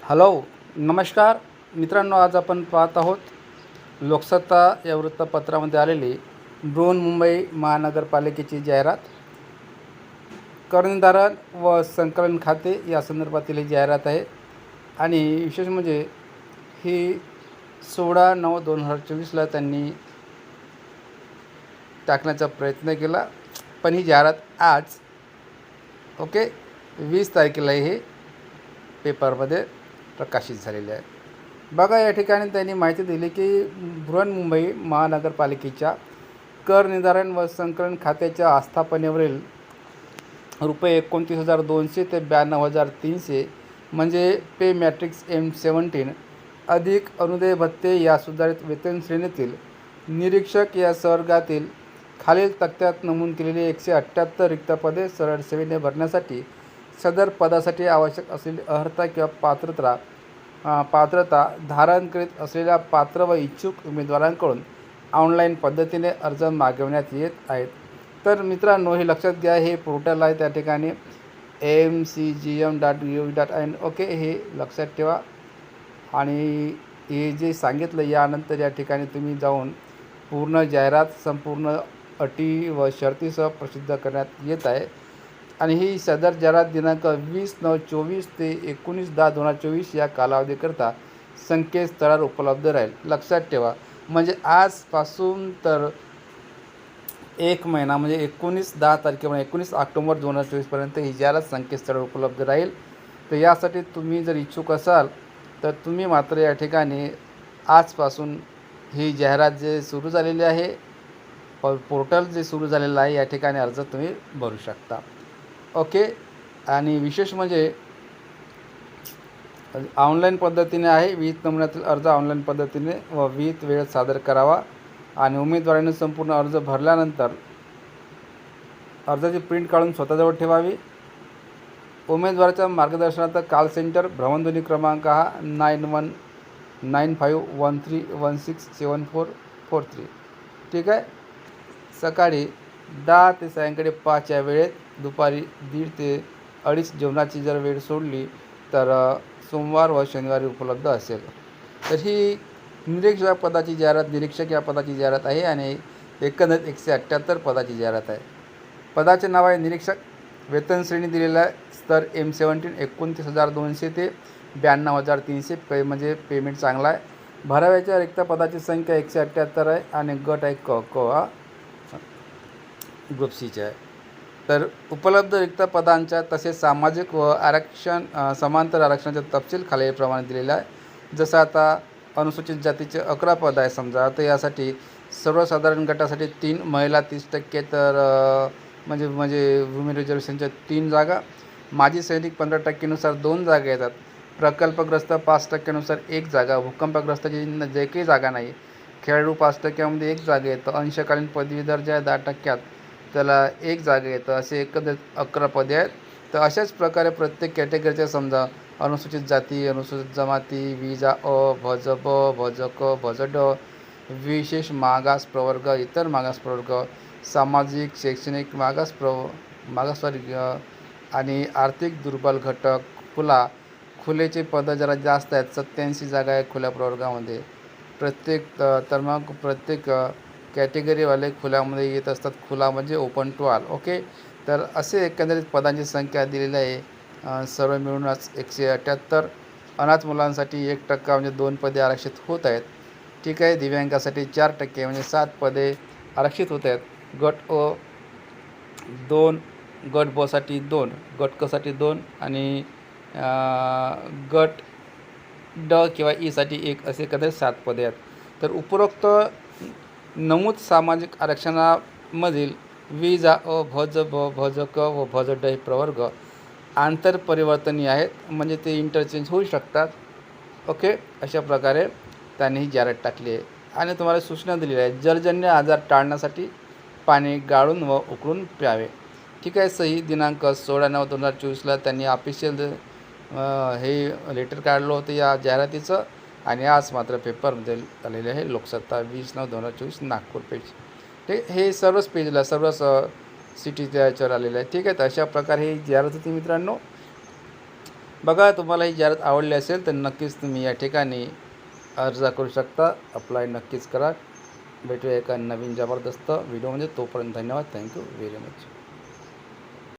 Hello, नमस्कार मित्रांनो. आज आपण पाहत आहोत लोकसत्ता या वृत्तपत्रामध्ये आलेली बृहन्मुंबई महानगरपालिकेची जाहिरात. करनिर्धारण व संकलन खाते या संदर्भातील ही जाहिरात आहे. आणि विशेष म्हणजे ही 16/9/2024ला त्यांनी टाकण्याचा प्रयत्न केला, पण ही जाहिरात आज 20 तारखेला हे पेपरमध्ये प्रकाशित झालेले आहे. बघा, या ठिकाणी त्यांनी माहिती दिली की बृहन्मुंबई महानगरपालिकेच्या कर निर्धारण व संकलन खात्याच्या आस्थापनेवरील ₹29,200 ते ₹92,300 म्हणजे पे मॅट्रिक्स M17 अधिक अनुदय भत्ते या सुधारित वेतन श्रेणीतील निरीक्षक या संवर्गातील खालील तक्त्यात नमूद केलेली 178 रिक्त पदे सरळ सेवेने भरण्यासाठी सदर पदासाठी आवश्यक असलेली अर्हता किंवा पात्रता धारण करीत असलेल्या पात्र व इच्छुक उमेदवारांकडून ऑनलाईन पद्धतीने अर्ज मागवण्यात येत आहेत. तर मित्रांनो, हे लक्षात घ्या, हे पोर्टल आहे त्या ठिकाणी mcgm.gov.in. हे लक्षात ठेवा. आणि हे जे सांगितलं यानंतर या ठिकाणी तुम्ही जाऊन पूर्ण जाहिरात संपूर्ण अटी व शर्तीसह प्रसिद्ध करण्यात येत आहे. आणि ही सदर जाहिरात दिनांक 20/9/24 ते 19/10/2024 या कालावधीकरता संकेतस्थळावर उपलब्ध राहील. लक्षात ठेवा, म्हणजे आजपासून तर 1 महिना म्हणजे 19/10 तारखेपर्यंत 19 ऑक्टोबर 2024पर्यंत ही जाहिरात संकेतस्थळावर उपलब्ध राहील. तर यासाठी तुम्ही जर इच्छुक असाल तर तुम्ही मात्र या ठिकाणी आजपासून ही जाहिरात जे सुरू झालेली आहे, पोर्टल जे सुरू झालेलं आहे, या ठिकाणी अर्ज तुम्ही भरू शकता. आणि विशेष म्हणजे ऑनलाईन पद्धतीने आहे. विहित नमुन्यातील अर्ज ऑनलाईन पद्धतीने व विहित वेळेत सादर करावा. आणि उमेदवारांनी संपूर्ण अर्ज भरल्यानंतर अर्जाची प्रिंट काढून स्वतःजवळ ठेवावी. उमेदवाराच्या मार्गदर्शनार्थ कॉल सेंटर भ्रमणध्वनी क्रमांक हा 919513167443. ठीक आहे. सकाळी 10 ते सायंकाळी 5 या वेळेत, दुपारी 1:30 ते 2:30 जेवणाची जर वेळ सोडली तर सोमवार व शनिवारी उपलब्ध असेल. तर ही निरीक्षक या पदाची जाहिरात आहे आणि एकंदरीत 178 पदाची जाहिरात आहे. पदाचे नाव आहे निरीक्षक. वेतन श्रेणी दिलेला आहे स्तर M17 29,200 ते 92,300 म्हणजे पेमेंट चांगला आहे. भराव्याच्या रिक्त पदाची संख्या 178 आहे आणि गट आहे क हा ग्रुप सीचे आहे. तर उपलब्ध रिक्त पदांच्या तसेच सामाजिक व समांतर आरक्षणाचा तपशील खालीलप्रमाणे दिलेला आहे. जसं आता अनुसूचित जातीचे 11 पद आहे समजा, तर यासाठी सर्वसाधारण गटासाठी 3, महिला 30%, तर म्हणजे वुमेन रिझर्वेशनच्या 3 जागा. माजी सैनिक 15% 2 जागा येतात. प्रकल्पग्रस्त 5% 1 जागा. भूकंपग्रस्ताची जे काही जागा नाही. खेळाडू 5% 1 जागा येतं. अंशकालीन पदवीधर जे आहे 10% त्याला 1 जागा येतं. असे एकंदरीत 11 पदे आहेत. तर अशाच प्रकारे प्रत्येक कॅटेगरीच्या समजा अनुसूचित जाती, अनुसूचित जमाती, विजा अ, भज ब, भज क, भज ड, विशेष मागास प्रवर्ग, इतर मागास प्रवर्ग, सामाजिक शैक्षणिक मागासवर्गीय आणि आर्थिक दुर्बल घटक, खुलेचे पदं जरा जास्त आहेत. 87 जागा आहे खुल्या प्रवर्गामध्ये. प्रत्येक कॅटेगरीवाले खुल्यामध्ये येत असतात. खुला म्हणजे ओपन टू ऑल. तर असे एकंदरीत पदांची संख्या दिलेली आहे. सर्व मिळूनच 178. अनाथ मुलांसाठी 1% म्हणजे 2 पदे आरक्षित होत आहेत. ठीक आहे. दिव्यांगासाठी 4% म्हणजे 7 पदे आरक्षित होत आहेत. गट अ 2, गट ब साठी 2, गट क साठी 2 आणि गट ड किंवा ई साठी 1 असे एकंदरीत 7 पदे आहेत. तर उपरोक्त नमूद सामाजिक आरक्षणामधील विजा अ, भज ब, भज क व भज ड हे प्रवर्ग आंतरपरिवर्तनीय आहेत, म्हणजे ते इंटरचेंज होऊ शकतात. अशा प्रकारे त्यांनी ही जाहिरात टाकली आहे. आणि तुम्हाला सूचना दिलेल्या आहेत. जलजन्य आजार टाळण्यासाठी पाणी गाळून व उकळून प्यावे. ठीक आहे. सही दिनांक 16/9/2024ला त्यांनी ऑफिशियल हे लेटर काढलं होतं या जाहिरातीचं. आणि आज मात्र पेपरमध्ये आलेले आहे. लोकसत्ता 20/9/2024 नागपूर पेज. हे सर्वच पेजला सर्वच सिटीच्या याच्यावर आलेलं आहे. ठीक आहे. तर अशा प्रकारे ही जाहिरात होती मित्रांनो. बघा, तुम्हाला ही जाहिरात आवडली असेल तर नक्कीच तुम्ही या ठिकाणी अर्ज करू शकता. अप्लाय नक्कीच करा. भेटूया एका नवीन जबरदस्त व्हिडिओमध्ये. तोपर्यंत धन्यवाद. Thank you very much.